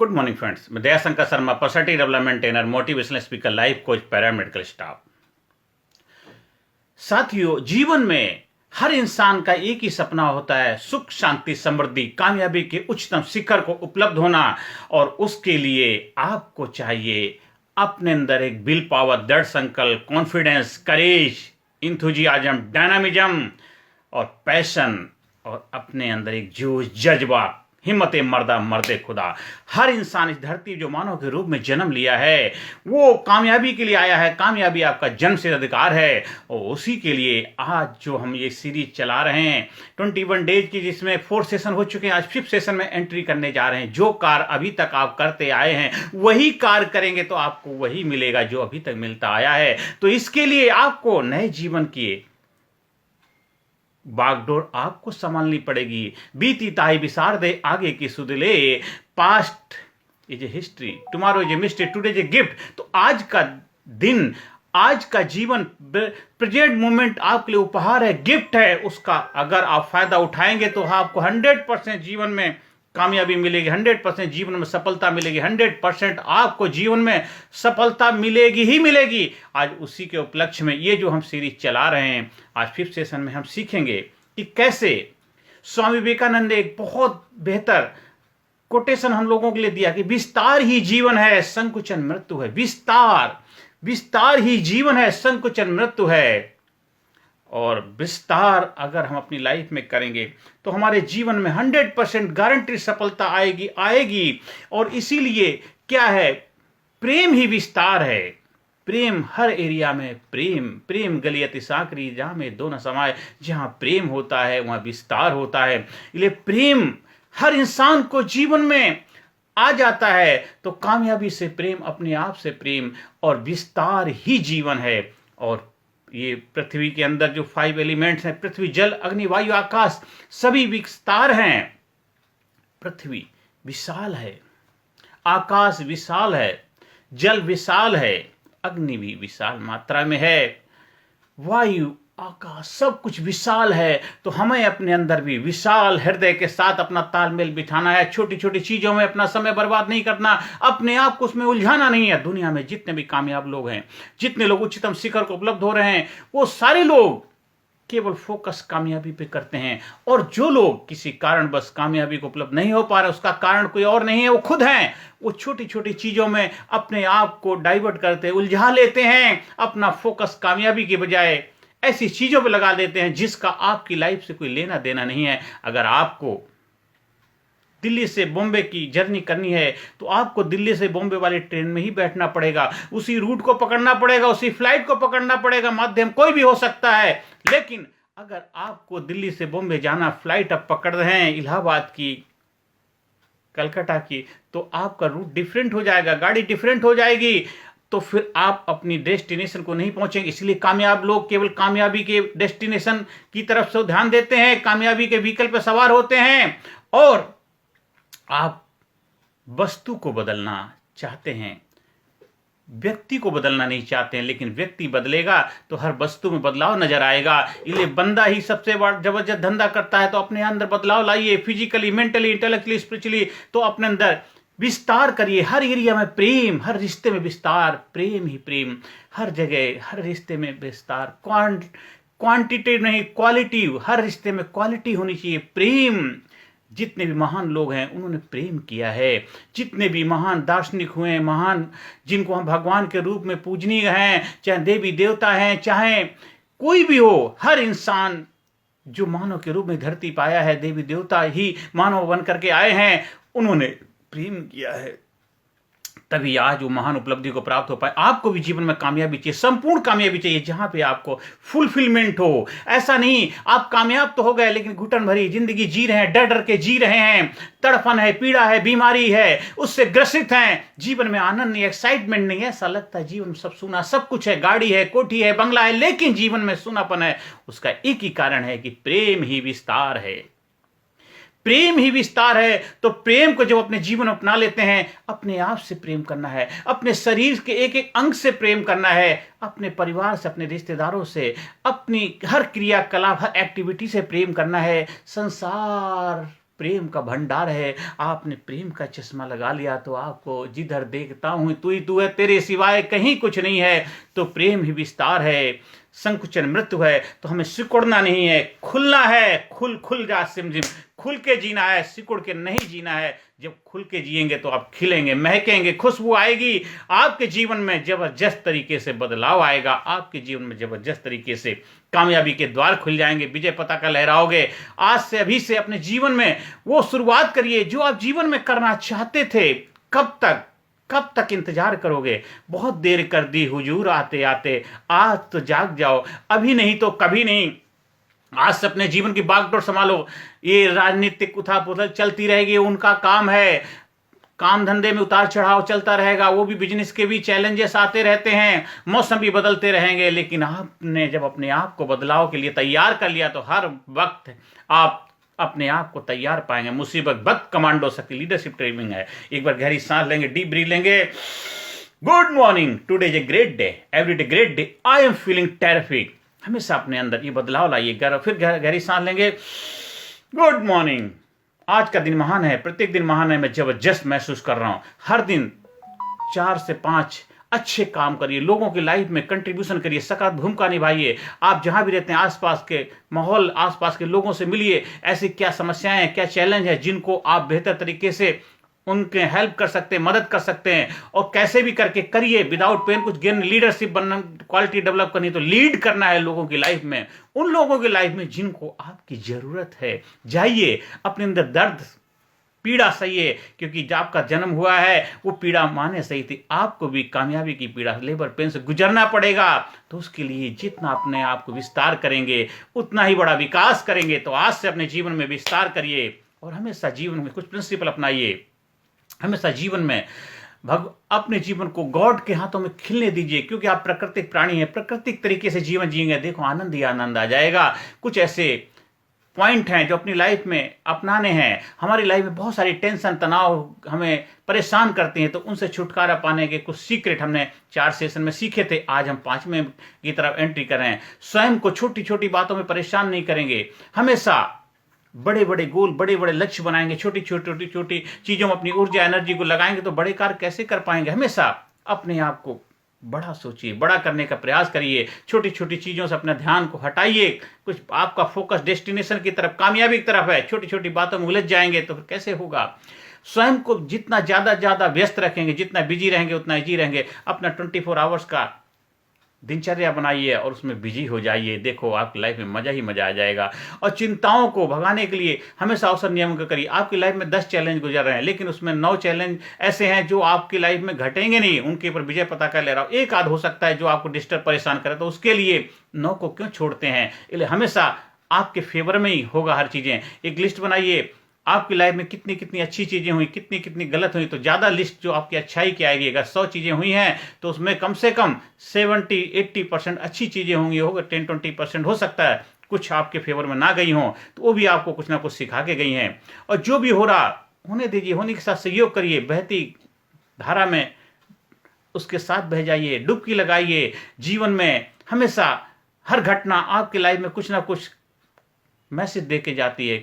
Good morning friends, मैं Dayashankar Sharma, personality development trainer, motivational speaker, life coach, paramedical staff. साथियों, जीवन में हर इंसान का एक ही सपना होता है, सुख शांति समृद्धि कामयाबी के उच्चतम शिखर को उपलब्ध होना। और उसके लिए आपको चाहिए अपने अंदर एक विल पावर, दृढ़ संकल्प, कॉन्फिडेंस, करेज, इंथुजियाज्म, डायनामिज्म और पैशन, और अपने अंदर एक जोश, जज्बा, हिम्मत मर्दा मर्दे खुदा। हर इंसान इस धरती जो मानव के रूप में जन्म लिया है वो कामयाबी के लिए आया है। कामयाबी आपका जन्म से अधिकार है और उसी के लिए आज जो हम ये सीरीज चला रहे हैं 21 डेज की, जिसमें 4 सेशन हो चुके हैं, आज 5th सेशन में एंट्री करने जा रहे हैं। जो कार्य अभी तक आप करते आए हैं वही कार्य करेंगे तो आपको वही मिलेगा जो अभी तक मिलता आया है। तो इसके लिए आपको नए जीवन की बागडोर आपको संभालनी पड़ेगी। बीती ताई विसार दे, आगे की सुध ले। Past is a history, tomorrow is a mystery, today is a gift. तो आज का दिन, आज का जीवन, प्रेजेंट मोमेंट आपके लिए उपहार है, गिफ्ट है। उसका अगर आप फायदा उठाएंगे तो आपको 100% जीवन में कामयाबी मिलेगी, 100% जीवन में सफलता मिलेगी, 100% आपको जीवन में सफलता मिलेगी ही मिलेगी। आज उसी के उपलक्ष्य में ये जो हम सीरीज चला रहे हैं, आज 5th सेशन में हम सीखेंगे कि कैसे स्वामी विवेकानंद ने एक बहुत बेहतर कोटेशन हम लोगों के लिए दिया कि विस्तार ही जीवन है, संकुचन मृत्यु है। विस्तार ही जीवन है, संकुचन मृत्यु है। और विस्तार अगर हम अपनी लाइफ में करेंगे तो हमारे जीवन में 100% गारंटी सफलता आएगी। और इसीलिए क्या है, प्रेम ही विस्तार है। प्रेम हर एरिया में, प्रेम गलियति साकरी जहां में दो न समाये। जहां प्रेम होता है वहां विस्तार होता है। इसलिए प्रेम हर इंसान को जीवन में आ जाता है। तो कामयाबी से प्रेम, अपने आप से प्रेम, और विस्तार ही जीवन है। और ये पृथ्वी के अंदर जो 5 एलिमेंट्स हैं, पृथ्वी, जल, अग्नि, वायु, आकाश, सभी विस्तार हैं। पृथ्वी विशाल है, आकाश विशाल है, जल विशाल है, अग्नि भी विशाल मात्रा में है, वायु, आकाश, सब कुछ विशाल है। तो हमें अपने अंदर भी विशाल हृदय के साथ अपना तालमेल बिठाना है। छोटी छोटी चीजों में अपना समय बर्बाद नहीं करना, अपने आप को उसमें उलझाना नहीं है। दुनिया में जितने भी कामयाब लोग हैं, जितने लोग उच्चतम शिखर को उपलब्ध हो रहे हैं, वो सारे लोग केवल फोकस कामयाबी पे करते हैं। और जो लोग किसी कारणवश कामयाबी को उपलब्ध नहीं हो पा रहे, उसका कारण कोई और नहीं है, वो खुद हैं। वो छोटी छोटी चीजों में अपने आप को डाइवर्ट करते, उलझा लेते हैं। अपना फोकस कामयाबी के बजाय ऐसी चीजों पे लगा देते हैं जिसका आपकी लाइफ से कोई लेना देना नहीं है। अगर आपको दिल्ली से बॉम्बे की जर्नी करनी है तो आपको दिल्ली से बॉम्बे वाली ट्रेन में ही बैठना पड़ेगा, उसी रूट को पकड़ना पड़ेगा, उसी फ्लाइट को पकड़ना पड़ेगा। माध्यम कोई भी हो सकता है, लेकिन अगर आपको दिल्ली से बॉम्बे जाना, फ्लाइट आप पकड़ रहे हैं इलाहाबाद की, कलकत्ता की, तो आपका रूट डिफरेंट हो जाएगा, गाड़ी डिफरेंट हो जाएगी। तो फिर आप अपनी डेस्टिनेशन को नहीं पहुंचेंगे। इसलिए कामयाब लोग केवल कामयाबी के डेस्टिनेशन की तरफ से ध्यान देते हैं, कामयाबी के व्हीकल पर सवार होते हैं। और आप वस्तु को बदलना चाहते हैं, व्यक्ति को बदलना नहीं चाहते हैं। लेकिन व्यक्ति बदलेगा तो हर वस्तु में बदलाव नजर आएगा। इसलिए बंदा ही सबसे बड़ा जबरदस्त धंधा करता है। तो अपने अंदर बदलाव लाइए, फिजिकली, मेंटली, इंटेलेक्चुअली, स्पिरिचुअली। तो अपने अंदर विस्तार करिए। हर एरिया में प्रेम, हर रिश्ते में विस्तार, प्रेम ही प्रेम, हर जगह, हर रिश्ते में विस्तार। क्वांटिटेटिव नहीं, क्वालिटी। हर रिश्ते में क्वालिटी होनी चाहिए, प्रेम। जितने भी महान लोग हैं उन्होंने प्रेम किया है। जितने भी महान दार्शनिक हुए हैं, महान जिनको हम भगवान के रूप में पूजनीय हैं, चाहे देवी देवता हैं, चाहे कोई भी हो, हर इंसान जो मानव के रूप में धरती पाया है, देवी देवता ही मानव बन करके आए हैं, उन्होंने प्रेम किया है। तभी आज वो महान उपलब्धि को प्राप्त हो पाए। आपको भी जीवन में कामयाबी चाहिए, संपूर्ण कामयाबी चाहिए, जहां पे आपको फुलफिलमेंट हो। ऐसा नहीं आप कामयाब तो हो गए लेकिन घुटन भरी जिंदगी जी रहे हैं, डर डर के जी रहे हैं, तड़फन है, पीड़ा है, बीमारी है, उससे ग्रसित हैं। जीवन में आनंद नहीं, एक्साइटमेंट नहीं है। ऐसा लगता है जीवन में सब सुना, सब कुछ है, गाड़ी है, कोठी है, बंगला है, लेकिन जीवन में सुनापन है। उसका एक ही कारण है कि प्रेम ही विस्तार है। प्रेम ही विस्तार है। तो प्रेम को जब अपने जीवन में अपना लेते हैं, अपने आप से प्रेम करना है, अपने शरीर के एक एक अंग से प्रेम करना है, अपने परिवार से, अपने रिश्तेदारों से, अपनी हर क्रियाकलाप, हर एक्टिविटी से प्रेम करना है। संसार प्रेम का भंडार है। आपने प्रेम का चश्मा लगा लिया तो आपको जिधर देखता हूं तू ही तू है, तेरे सिवाय कहीं कुछ नहीं है। तो प्रेम ही विस्तार है, संकुचन मृत्यु है। तो हमें सिकुड़ना नहीं है, खुलना है। खुल खुल जा सिमझिम, खुल के जीना है, सिकुड़ के नहीं जीना है। जब खुल के जिएंगे तो आप खिलेंगे, महकेंगे, खुशबू आएगी। आपके जीवन में जबरदस्त तरीके से बदलाव आएगा। आपके जीवन में जबरदस्त तरीके से कामयाबी के द्वार खुल जाएंगे। विजय पताका लहराओगे। आज से, अभी से अपने जीवन में वो शुरुआत करिए जो आप जीवन में करना चाहते थे। कब तक इंतजार करोगे? बहुत देर कर दी हुजूर आते आते, आज तो जाग जाओ, अभी नहीं तो कभी नहीं। आज से अपने जीवन की बागडोर संभालो। ये राजनीतिक उथल-पुथल चलती रहेगी, उनका काम है। काम धंधे में उतार चढ़ाव चलता रहेगा, वो भी बिजनेस के भी चैलेंजेस आते रहते हैं, मौसम भी बदलते रहेंगे। लेकिन आपने जब अपने आप को बदलाव के लिए तैयार कर लिया तो हर वक्त आप अपने आप को तैयार पाएंगे। मुसीबत बद कमांडो शक्ति लीडरशिप ट्रेनिंग है। एक बार गहरी सांस लेंगे, डीप ब्रीथ लेंगे। Good morning, today is a great day, every day great day, I am feeling terrific. हमेशा अपने अंदर ये बदलाव लाइए। फिर गहरी सांस लेंगे। गुड मॉर्निंग, आज का दिन महान है, प्रत्येक दिन महान है। मैं जबरदस्त महसूस कर रहा हूं। हर दिन 4 से 5 अच्छे काम करिए, लोगों की लाइफ में कंट्रीब्यूशन करिए, सकारात्मक भूमिका निभाइए। आप जहां भी रहते हैं आसपास के माहौल, आसपास के लोगों से मिलिए। ऐसी क्या समस्याएं हैं, क्या चैलेंज है जिनको आप बेहतर तरीके से उनके हेल्प कर सकते हैं, मदद कर सकते हैं। और कैसे भी करके करिए, विदाउट पेन कुछ गेन। लीडरशिप बनना, क्वालिटी डेवलप करनी, तो लीड करना है लोगों की लाइफ में, उन लोगों की लाइफ में जिनको आपकी जरूरत है। जाइए, अपने अंदर दर्द पीड़ा सहिए, क्योंकि जब आपका जन्म हुआ है वो पीड़ा माने सही थी। आपको भी कामयाबी की पीड़ा, लेबर पेन से गुजरना पड़ेगा। तो उसके लिए जितना अपने आप को विस्तार करेंगे उतना ही बड़ा विकास करेंगे। तो आज से अपने जीवन में विस्तार करिए और हमेशा जीवन में कुछ प्रिंसिपल अपनाइए। हमेशा जीवन में अपने जीवन को गॉड के हाथों में खिलने दीजिए, क्योंकि आप प्राकृतिक प्राणी हैं। प्राकृतिक तरीके से जीवन जिएंगे, देखो आनंद ही आनंद आ जाएगा। कुछ ऐसे पॉइंट हैं जो अपनी लाइफ में अपनाने हैं। हमारी लाइफ में बहुत सारी टेंशन, तनाव हमें परेशान करती हैं, तो उनसे छुटकारा पाने के कुछ सीक्रेट हमने 4 सेशन में सीखे थे। आज हम 5वें की तरफ एंट्री कर रहे हैं। स्वयं को छोटी छोटी बातों में परेशान नहीं करेंगे। हमेशा बड़े बड़े गोल, बड़े बड़े लक्ष्य बनाएंगे। छोटी छोटी चीजों में अपनी ऊर्जा, एनर्जी को लगाएंगे तो बड़े कार्य कैसे कर पाएंगे। हमेशा अपने आप को बड़ा सोचिए, बड़ा करने का प्रयास करिए। छोटी छोटी चीजों से अपने ध्यान को हटाइए। कुछ आपका फोकस डेस्टिनेशन की तरफ, कामयाबी की तरफ है। छोटी छोटी बातों में उलझ जाएंगे तो फिर कैसे होगा। स्वयं को जितना ज्यादा व्यस्त रखेंगे, जितना बिजी रहेंगे उतना इजी रहेंगे। अपना 24 आवर्स का दिनचर्या बनाइए और उसमें बिजी हो जाइए। देखो आपकी लाइफ में मजा ही मजा आ जाएगा। और चिंताओं को भगाने के लिए हमेशा अवसर नियम का करिए। आपकी लाइफ में 10 चैलेंज गुजर रहे हैं, लेकिन उसमें 9 चैलेंज ऐसे हैं जो आपकी लाइफ में घटेंगे नहीं, उनके ऊपर विजय पताका ले रहा हूं। एक आध हो सकता है जो आपको डिस्टर्ब, परेशान करे, तो उसके लिए 9 को क्यों छोड़ते हैं। इसलिए हमेशा आपके फेवर में ही होगा हर चीजें। एक लिस्ट बनाइए, आपकी लाइफ में कितनी कितनी अच्छी चीजें हुई, कितनी कितनी गलत हुई। तो ज्यादा लिस्ट जो आपकी अच्छाई की आएगी। अगर 100 चीजें हुई हैं तो उसमें कम से कम 70-80% अच्छी चीजें होंगी। होगा 10-20% हो सकता है कुछ आपके फेवर में ना गई हो, तो वो भी आपको कुछ ना कुछ सिखा के गई हैं। और जो भी हो रहा होने दीजिए, होने के साथ सहयोग करिए। बहती धारा में उसके साथ बह जाइए, डुबकी लगाइए। जीवन में हमेशा हर घटना आपकी लाइफ में कुछ ना कुछ मैसेज दे के जाती है,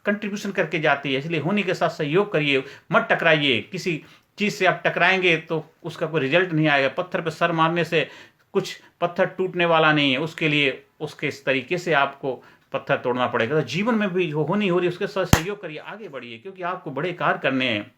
कंट्रीब्यूशन करके जाती है। इसलिए होने के साथ सहयोग करिए, मत टकराइए। किसी चीज से आप टकराएंगे तो उसका कोई रिजल्ट नहीं आएगा। पत्थर पे सर मारने से कुछ पत्थर टूटने वाला नहीं है। उसके लिए उसके इस तरीके से आपको पत्थर तोड़ना पड़ेगा। तो जीवन में भी जो होनी हो रही है उसके साथ सहयोग करिए, आगे बढ़िए, क्योंकि आपको बड़े कार्य करने हैं।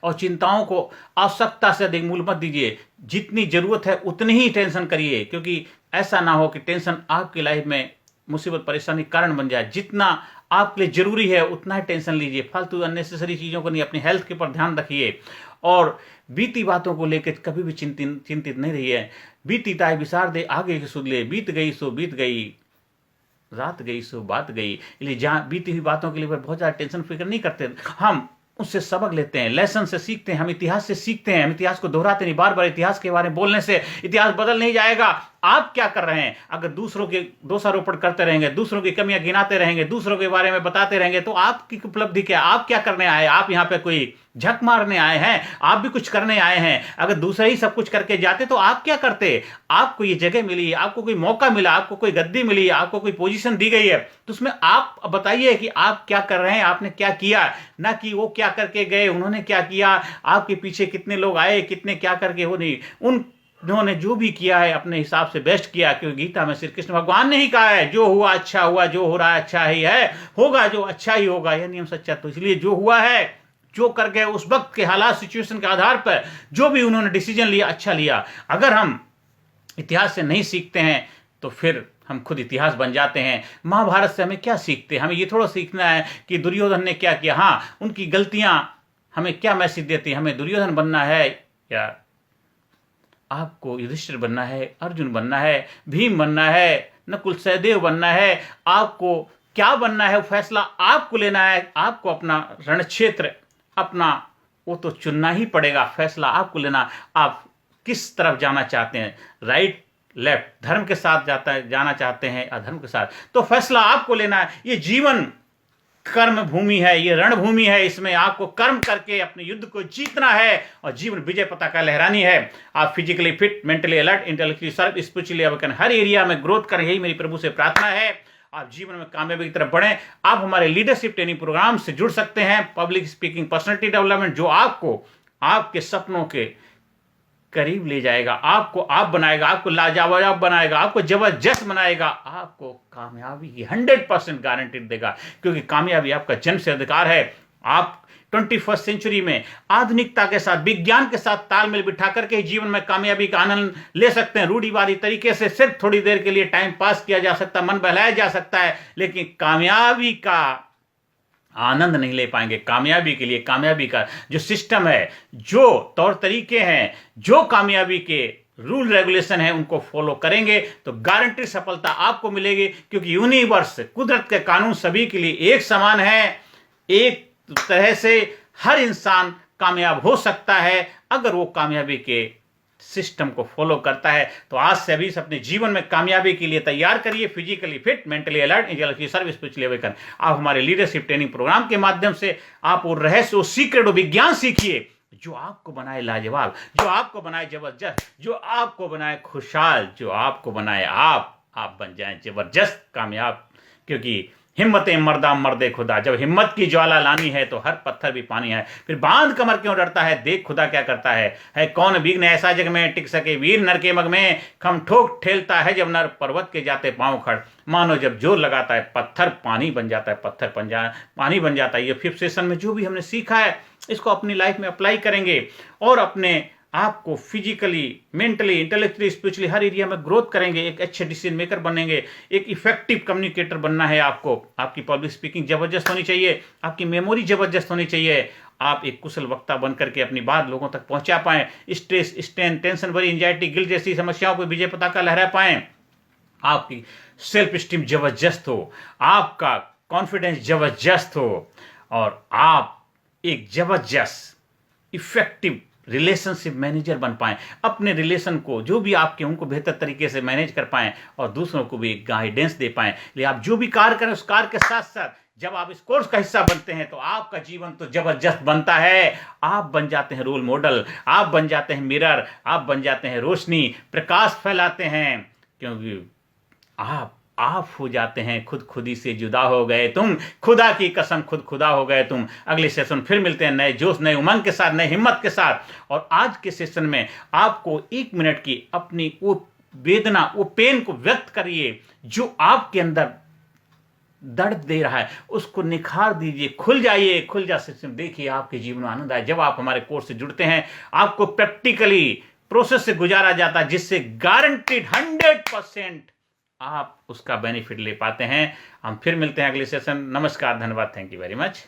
और चिंताओं को आवश्यकता से अधिक मूल्य मत दीजिए। जितनी जरूरत है उतनी ही टेंशन करिए, क्योंकि ऐसा ना हो कि टेंशन आपकी लाइफ में मुसीबत, परेशानी कारण बन जाए। जितना आपके लिए जरूरी है उतना ही टेंशन लीजिए। फालतू अननेसेसरी चीजों को नहीं, अपनी हेल्थ के ऊपर ध्यान रखिए। और बीती बातों को लेकर कभी भी चिंतित नहीं रहिए। बीती ताई विसार दे, आगे की सुध ले। बीत गई सो बीत गई, रात गई सो बात गई। इसलिए जहां बीती हुई बातों के लिए बहुत ज्यादा टेंशन फिक्र नहीं करते। हम उससे सबक लेते हैं, लेसन से सीखते हैं। हम इतिहास से सीखते हैं, हम इतिहास को दोहराते नहीं। बार बार इतिहास के बारे में बोलने से इतिहास बदल नहीं जाएगा। आप क्या कर रहे हैं? अगर दूसरों के दोषारोपण करते रहेंगे, दूसरों की कमियां गिनाते रहेंगे, दूसरों के बारे में बताते रहेंगे, तो आपकी उपलब्धि क्या? आप क्या करने आए? आप यहां पे कोई झक मारने आए हैं? आप भी कुछ करने आए हैं। अगर दूसरे ही सब कुछ करके जाते तो आप क्या करते? आपको ये जगह मिली, आपको कोई मौका मिला, आपको कोई गद्दी मिली, आपको कोई पोजीशन दी गई है, तो उसमें आप बताइए कि आप क्या कर रहे हैं, आपने क्या किया, ना कि वो क्या करके गए, उन्होंने क्या किया, आपके पीछे कितने लोग आए, कितने क्या करके हो। नहीं, उन्होंने जो भी किया है अपने हिसाब से बेस्ट किया, क्योंकि गीता में श्री कृष्ण भगवान ने ही कहा है, जो हुआ अच्छा हुआ, जो हो रहा है अच्छा ही है, होगा जो अच्छा ही होगा, यह नियम सच्चा। तो इसलिए जो हुआ है, जो कर गए उस वक्त के हालात सिचुएशन के आधार पर जो भी उन्होंने डिसीजन लिया, अच्छा लिया। अगर हम इतिहास से नहीं सीखते हैं तो फिर हम खुद इतिहास बन जाते हैं। महाभारत से हमें क्या सीखते हैं? हमें ये थोड़ा सीखना है कि दुर्योधन ने क्या किया। हाँ, उनकी गलतियां हमें क्या मैसेज देती है? हमें दुर्योधन बनना है या आपको युधिष्ठिर बनना है, अर्जुन बनना है, भीम बनना है, नकुल सहदेव बनना है? आपको क्या बनना है, वो फैसला आपको लेना है। आपको अपना रण क्षेत्र, अपना वो तो चुनना ही पड़ेगा, फैसला आपको लेना। आप किस तरफ जाना चाहते हैं, राइट लेफ्ट, धर्म के साथ जाना चाहते हैं, अधर्म के साथ, तो फैसला आपको लेना है। ये जीवन कर्म भूमि है, ये रणभूमि है, इसमें आपको कर्म करके अपने युद्ध को जीतना है और जीवन विजय पताका लहरानी है। आप physically fit, mentally alert, intellectually sharp, spiritually awaken, हर एरिया में ग्रोथ करें, यही मेरी प्रभु से प्रार्थना है। आप जीवन में कामयाबी की तरफ बढ़ें। आप हमारे लीडरशिप ट्रेनिंग प्रोग्राम से जुड़ सकते हैं, पब्लिक स्पीकिंग, पर्सनालिटी डेवलपमेंट, जो आपको आपके सपनों के करीब ले जाएगा, आपको आप बनाएगा, आपको लाजवाब बनाएगा, आपको जबरदस्त बनाएगा, आपको कामयाबी की 100% गारंटी देगा, क्योंकि कामयाबी आपका जन्म से अधिकार है। आप 21st सेंचुरी में आधुनिकता के साथ, विज्ञान के साथ तालमेल बिठा करके जीवन में कामयाबी का आनंद ले सकते हैं। रूढ़िवादी तरीके से सिर्फ थोड़ी देर के लिए टाइम पास किया जा सकता है, मन बहलाया जा सकता है, लेकिन कामयाबी का आनंद नहीं ले पाएंगे। कामयाबी के लिए, कामयाबी का जो सिस्टम है, जो तौर तरीके हैं, जो कामयाबी के रूल रेगुलेशन है, उनको फॉलो करेंगे तो गारंटी सफलता आपको मिलेगी, क्योंकि यूनिवर्स, कुदरत के कानून सभी के लिए एक समान है। एक तरह से हर इंसान कामयाब हो सकता है अगर वो कामयाबी के सिस्टम को फॉलो करता है। तो आज से अभी अपने जीवन में कामयाबी के लिए तैयार करिए, physically fit, mentally alert, intellectually sharp, spiritually awaken. आप हमारे लीडरशिप ट्रेनिंग प्रोग्राम के माध्यम से आप वो रहस्य, वो सीक्रेट, वो विज्ञान सीखिए जो आपको बनाए लाजवाब, जो आपको बनाए जबरदस्त, जो आपको बनाए खुशहाल, जो आपको बनाए आप बन जाएं जबरदस्त कामयाब। क्योंकि हिम्मतें मर्दा मर्दे खुदा, जब हिम्मत की ज्वाला लानी है तो हर पत्थर भी पानी है। फिर बांध कमर क्यों डरता है, देख खुदा क्या करता है कौन विघ्न ऐसा जग में टिक सके, वीर नर के मग में खम ठोक ठेलता है, जब नर पर्वत के जाते पांव खड़। मानो जब जोर लगाता है पत्थर पानी बन जाता है, पत्थर पानी बन जाता है। ये 5th सेशन में जो भी हमने सीखा है, इसको अपनी लाइफ में अप्लाई करेंगे और अपने आपको फिजिकली, मेंटली, इंटेलेक्चुअली, स्पिरिचुअली हर एरिया में ग्रोथ करेंगे। एक अच्छे डिसीजन मेकर बनेंगे, एक इफेक्टिव कम्युनिकेटर बनना है आपको। आपकी पब्लिक स्पीकिंग जबरदस्त होनी चाहिए, आपकी मेमोरी जबरदस्त होनी चाहिए, आप एक कुशल वक्ता बनकर के अपनी बात लोगों तक पहुंचा पाएं, stress, strain, tension, worry, anxiety, guilt जैसी समस्याओं को विजय पताका लहरा पाएं, आपकी सेल्फ स्टीम जबरदस्त हो, आपका कॉन्फिडेंस जबरदस्त हो और आप एक जबरदस्त इफेक्टिव रिलेशनशिप मैनेजर बन पाएं। अपने रिलेशन को, जो भी आपके, उनको बेहतर तरीके से मैनेज कर पाएं और दूसरों को भी गाइडेंस दे पाएं। इसलिए आप जो भी कार्य करें, उस कार्य के साथ साथ जब आप इस कोर्स का हिस्सा बनते हैं तो आपका जीवन तो जबरदस्त बनता है। आप बन जाते हैं रोल मॉडल, आप बन जाते हैं मिरर, आप बन जाते हैं रोशनी, प्रकाश फैलाते हैं, क्योंकि आप हो जाते हैं खुद खुदी से जुदा हो गए तुम, खुदा की कसम खुद खुदा हो गए तुम। अगले सेशन फिर मिलते हैं नए जोश, नए उमंग के साथ, नए हिम्मत के साथ। और आज के सेशन में आपको 1 मिनट की अपनी वो वेदना, वो पेन को व्यक्त करिए जो आपके अंदर दर्द दे रहा है, उसको निखार दीजिए, खुल जाइए, खुल जा सिस्टम, देखिए आपके जीवन में आनंद आए। जब आप हमारे कोर्स से जुड़ते हैं, आपको प्रैक्टिकली प्रोसेस से गुजारा जाता है, जिससे गारंटीड 100% आप उसका बेनिफिट ले पाते हैं। हम फिर मिलते हैं अगले सेशन। नमस्कार, धन्यवाद, थैंक यू वेरी मच।